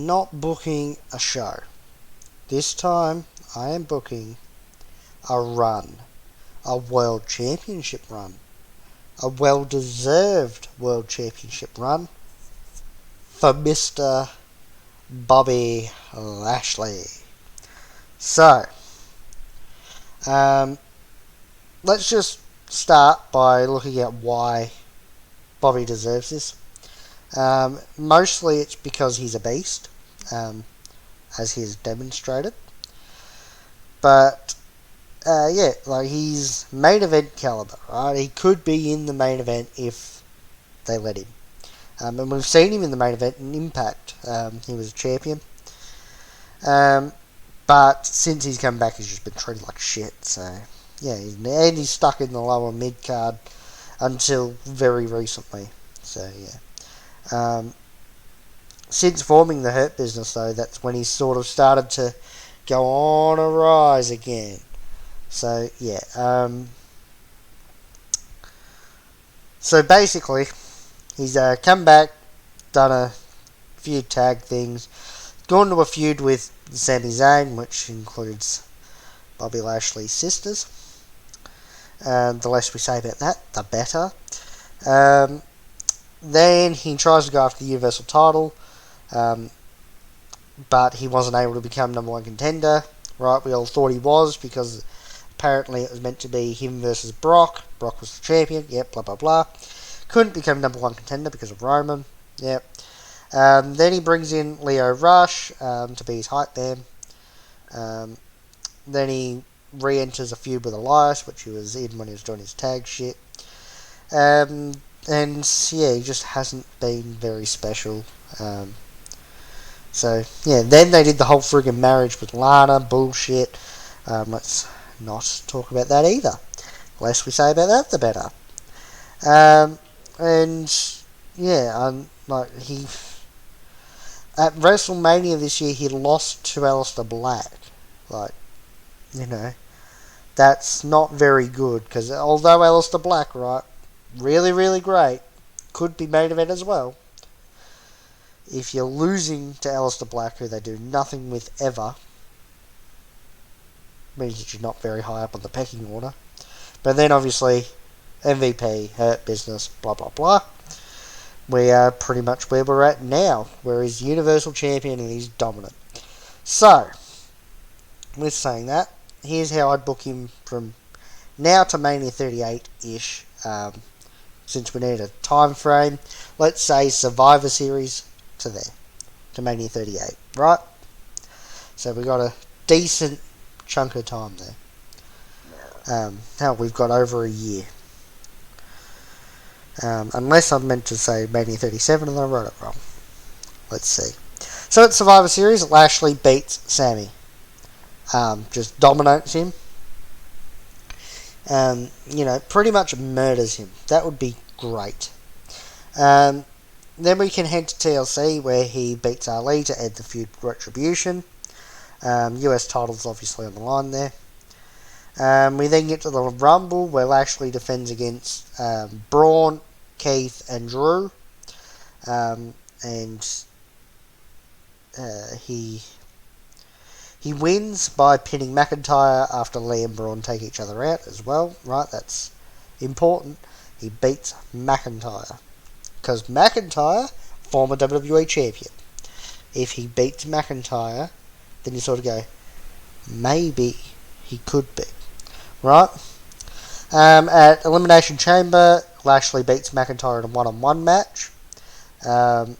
not booking a show. This time, I am booking a run. A World Championship run. A well-deserved World Championship run for Mr. Bobby Lashley. So, let's just start by looking at why Bobby deserves this. Mostly it's because he's a beast, as he has demonstrated. But, he's main event caliber, right? He could be in the main event if they let him. And we've seen him in the main event in Impact. He was a champion. But since he's come back, he's just been treated like shit. So, yeah, he's stuck in the lower mid-card until very recently. So, yeah. Since forming the Hurt Business, though, that's when he sort of started to go on a rise again. So, yeah. So, basically, he's come back, done a few tag things, gone to a feud with Sami Zayn, which includes Bobby Lashley's sisters. The less we say about that, the better. Then he tries to go after the Universal title, but he wasn't able to become number one contender. Right, we all thought he was, because apparently it was meant to be him versus Brock. Brock was the champion, yep, blah blah blah. Couldn't become number one contender because of Roman, yep. Then he brings in Lio Rush to be his hype man. Then he re-enters a feud with Elias, which he was in when he was doing his tag shit. And yeah, he just hasn't been very special. So yeah, then they did the whole friggin' marriage with Lana bullshit. Let's not talk about that either. The less we say about that, the better. And yeah, he at WrestleMania this year, he lost to Aleister Black. That's not very good, because although Aleister Black, right, really, really great, could be main event as well. If you're losing to Aleister Black, who they do nothing with ever, means that you're not very high up on the pecking order. But then obviously, MVP, Hurt Business, blah blah blah. We are pretty much where we're at now, where he's Universal Champion and he's dominant. So, with saying that, here's how I'd book him from now to Mania 38-ish, since we need a time frame. Let's say Survivor Series to there, to Mania 38, right? So we've got a decent chunk of time there. Hell, we've got over a year. Unless I'm meant to say Mania 37 and I wrote it wrong. Let's see. So at Survivor Series, Lashley beats Sami. Just dominates him. Pretty much murders him. That would be great. Then we can head to TLC, where he beats Ali to end the feud Retribution. US title's obviously on the line there. We then get to the Rumble, where Lashley defends against Braun, Keith, and Drew. He wins by pinning McIntyre after Lee and Braun take each other out as well. Right, that's important. He beats McIntyre. Because McIntyre, former WWE champion. If he beats McIntyre, then you sort of go, maybe he could be. Right? At Elimination Chamber, Lashley beats McIntyre in a one-on-one match. So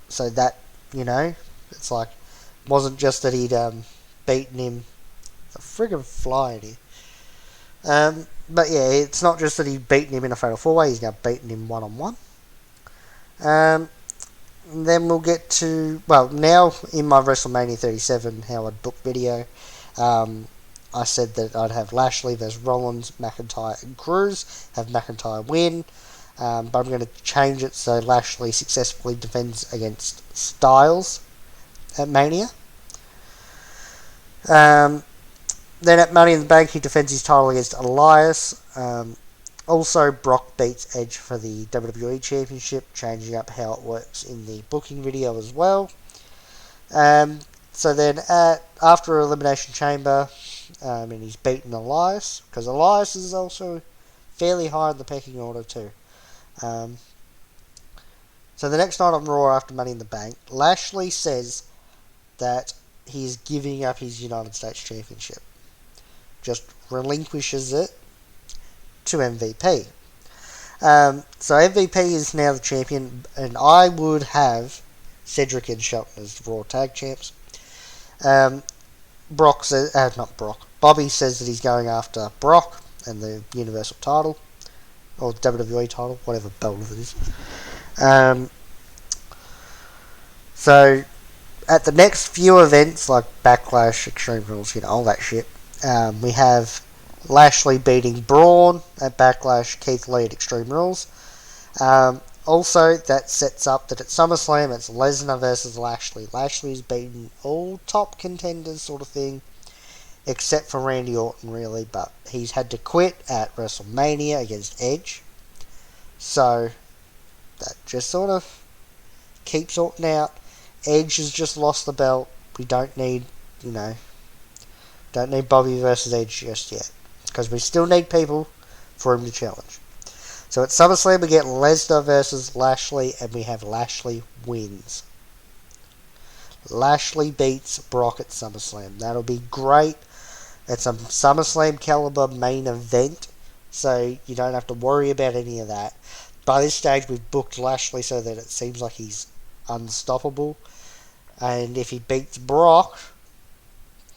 that, it's like, wasn't just that he'd beaten him. It's a friggin' fly in here. But yeah, it's not just that he'd beaten him in a Fatal 4-Way, he's now beaten him one-on-one. Then we'll get to, now in my WrestleMania 37 how I'd book video, I said that I'd have Lashley versus Rollins, McIntyre and Cruz, have McIntyre win, but I'm going to change it so Lashley successfully defends against Styles at Mania. Then at Money in the Bank, he defends his title against Elias. Also, Brock beats Edge for the WWE Championship, changing up how it works in the booking video as well. So then after Elimination Chamber, and he's beaten Elias, because Elias is also fairly high in the pecking order too. Um, so the next night on Raw after Money in the Bank, Lashley says that he's giving up his United States Championship. Just relinquishes it to MVP. So MVP is now the champion, and I would have Cedric and Shelton as Raw Tag Champs. Brock says, not Brock. Bobby says that he's going after Brock and the Universal title, or WWE title, whatever belt it is. So at the next few events like Backlash, Extreme Rules, all that shit, we have Lashley beating Braun at Backlash, Keith Lee at Extreme Rules. Also, that sets up that at SummerSlam it's Lesnar versus Lashley. Lashley's beaten all top contenders, sort of thing, except for Randy Orton, really, but he's had to quit at WrestleMania against Edge. So that just sort of keeps Orton out. Edge has just lost the belt. We don't need, don't need Bobby versus Edge just yet, because we still need people for him to challenge. So at SummerSlam we get Lesnar versus Lashley, and we have Lashley wins. Lashley beats Brock at SummerSlam. That'll be great. It's a SummerSlam caliber main event, so you don't have to worry about any of that. By this stage we've booked Lashley so that it seems like he's unstoppable, and if he beats Brock,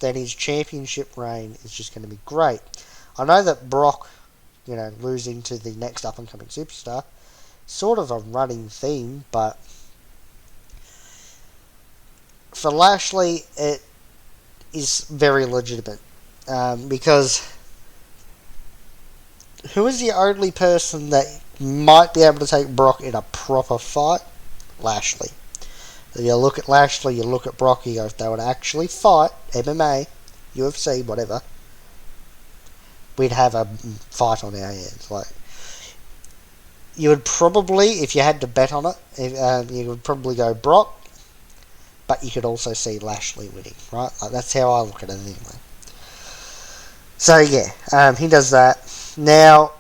then his championship reign is just going to be great. I know that Brock, losing to the next up-and-coming superstar, sort of a running theme, but for Lashley, it is very legitimate, because who is the only person that might be able to take Brock in a proper fight? Lashley. You look at Lashley, you look at Brock, you go, if they would actually fight, MMA, UFC, whatever, we'd have a fight on our hands. Like, you would probably, if you had to bet on it, you would probably go Brock, but you could also see Lashley winning, right? Like, that's how I look at it anyway. So yeah, he does that. Now,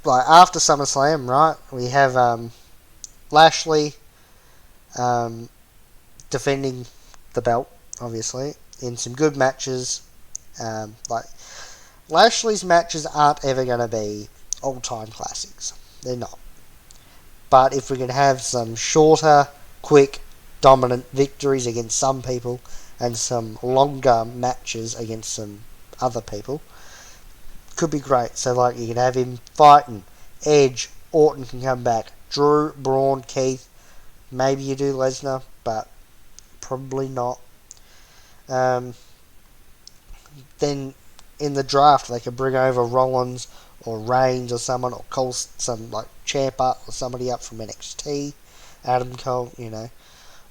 like after SummerSlam, right, we have Lashley defending the belt, obviously, in some good matches. Like Lashley's matches aren't ever going to be all-time classics. They're not. But if we can have some shorter, quick, dominant victories against some people and some longer matches against some other people, could be great. So like you can have him fighting Edge, Orton can come back, Drew, Braun, Keith, maybe you do Lesnar, but probably not. Then in the draft they could bring over Rollins or Reigns or someone, or call some like Ciampa or somebody up from NXT, Adam Cole,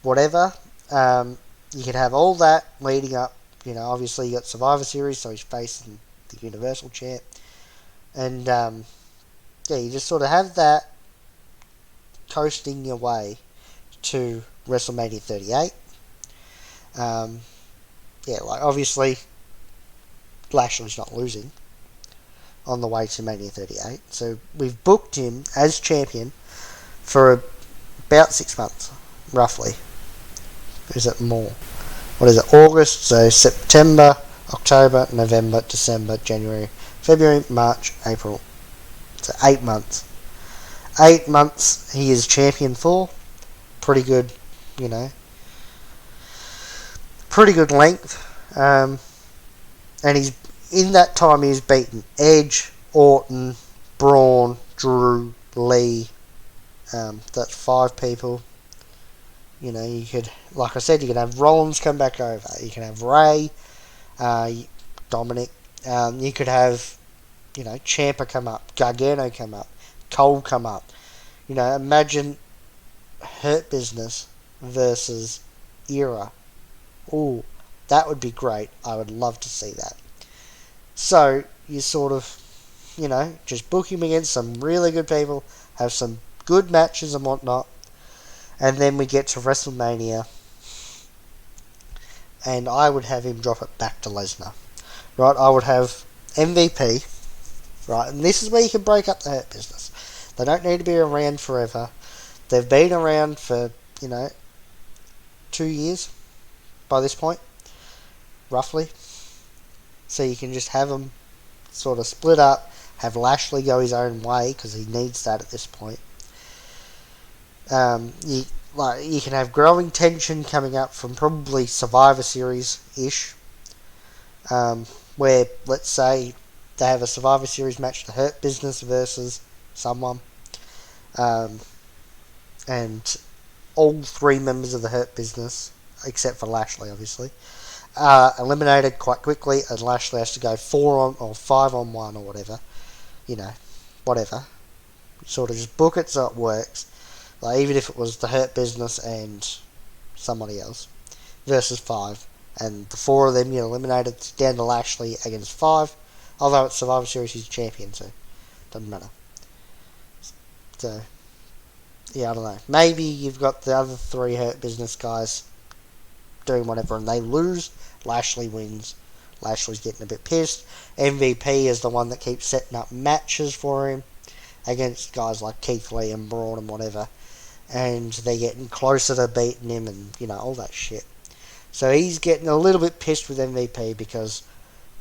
whatever. You could have all that leading up. Obviously you got Survivor Series, so he's facing the Universal Champ, and you just sort of have that coasting your way to WrestleMania 38. Like obviously Lashley's not losing on the way to Mania 38, so we've booked him as champion for about 6 months, roughly. Is it more? What is it? August, so September, October, November, December, January, February, March, April. So 8 months. 8 months he is champion for. Pretty good, pretty good length. And he's in that time he's beaten Edge, Orton, Braun, Drew, Lee. That's 5 people. You could, like I said, you can have Rollins come back over. You can have Ray, Dominic. You could have, Ciampa come up, Gargano come up, Cole come up. Imagine Hurt Business versus Era. Ooh, that would be great. I would love to see that. So, you sort of, just book him against some really good people, have some good matches and whatnot, And then we get to WrestleMania, and I would have him drop it back to Lesnar. Right, I would have MVP, right, and this is where you can break up the Hurt Business. They don't need to be around forever. They've been around for, 2 years by this point, roughly. So you can just have them sort of split up, have Lashley go his own way, because he needs that at this point. You can have growing tension coming up from probably Survivor Series-ish, where, let's say, they have a Survivor Series match, the Hurt Business versus someone, and all 3 members of the Hurt Business, except for Lashley, obviously, are eliminated quite quickly, and Lashley has to go 4 on or 5 on 1 or whatever, whatever. Sort of just book it so it works. Like, even if it was the Hurt Business and somebody else versus 5, and the 4 of them get eliminated, down to Lashley against 5. Although it's Survivor Series, he's champion, so doesn't matter. So, yeah, I don't know. Maybe you've got the other 3 Hurt Business guys doing whatever, and they lose. Lashley wins. Lashley's getting a bit pissed. MVP is the one that keeps setting up matches for him against guys like Keith Lee and Braun and whatever, and they're getting closer to beating him and, all that shit. So he's getting a little bit pissed with MVP because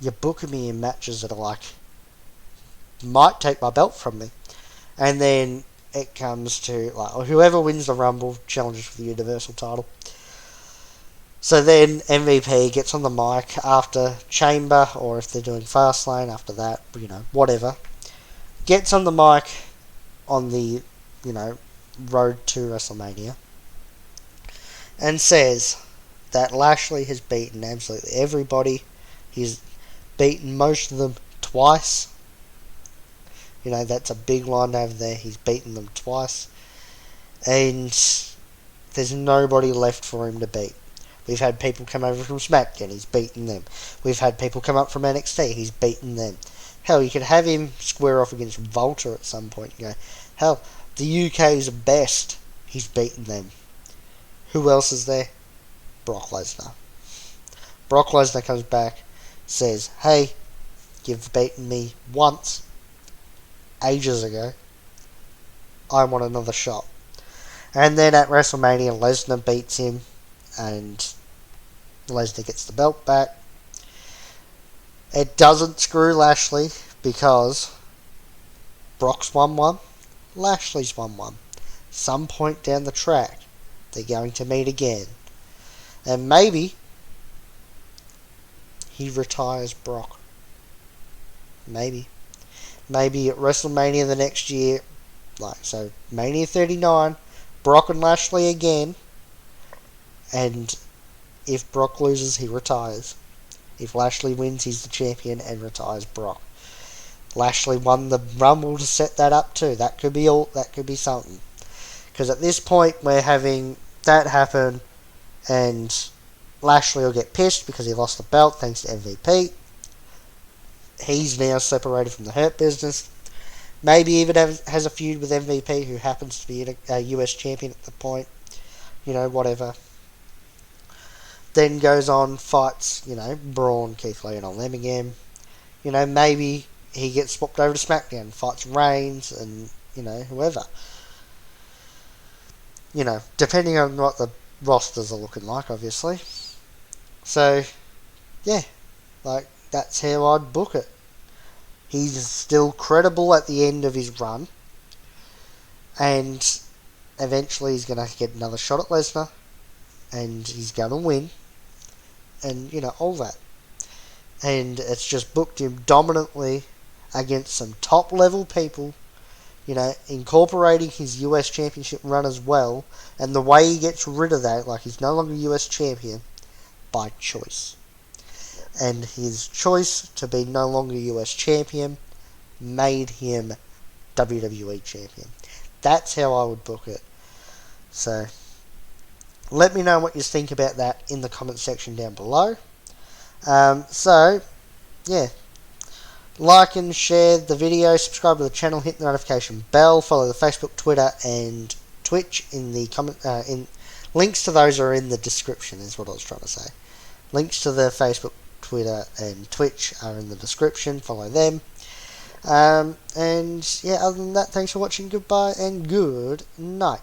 you're booking me in matches that are like, might take my belt from me. And then it comes to, like, whoever wins the Rumble challenges for the Universal title. So then MVP gets on the mic after Chamber, or if they're doing Fastlane after that, whatever. Gets on the mic on the, road to WrestleMania, and says that Lashley has beaten absolutely everybody. He's beaten most of them twice. That's a big line over there. He's beaten them twice. And there's nobody left for him to beat. We've had people come over from SmackDown. He's beaten them. We've had people come up from NXT. He's beaten them. Hell, you could have him square off against Volta at some point. Hell, the UK's best. He's beaten them. Who else is there? Brock Lesnar. Brock Lesnar comes back, says, hey, you've beaten me once, ages ago. I want another shot. And then at WrestleMania, Lesnar beats him, and Lesnar gets the belt back. It doesn't screw Lashley, because Brock's won one, Lashley's won one. Some point down the track, they're going to meet again. And maybe he retires Brock. Maybe. Maybe at WrestleMania the next year, so Mania 39, Brock and Lashley again. And if Brock loses, he retires. If Lashley wins, he's the champion and retires Brock. Lashley won the Rumble to set that up too. That could be all. That could be something. Because at this point, we're having that happen, and Lashley will get pissed because he lost the belt thanks to MVP. He's now separated from the Hurt Business. Maybe even has a feud with MVP, who happens to be a US champion at the point. Whatever. Then goes on, fights, Braun, Keith Lee and all them again. Maybe he gets swapped over to SmackDown, fights Reigns and, whoever. Depending on what the rosters are looking like, obviously. So, yeah, that's how I'd book it. He's still credible at the end of his run, and eventually he's going to get another shot at Lesnar, and he's going to win, and, all that. And it's just booked him dominantly against some top-level people, incorporating his US Championship run as well, and the way he gets rid of that, he's no longer US Champion, by choice. And his choice to be no longer US Champion made him WWE Champion. That's how I would book it. So, let me know what you think about that in the comment section down below. Yeah. Like and share the video, subscribe to the channel, hit the notification bell, follow the Facebook, Twitter, and Twitch in the comment. In links to those are in the description. Is what I was trying to say. Links to the Facebook, Twitter, and Twitch are in the description. Follow them. And yeah, other than that, thanks for watching. Goodbye and good night.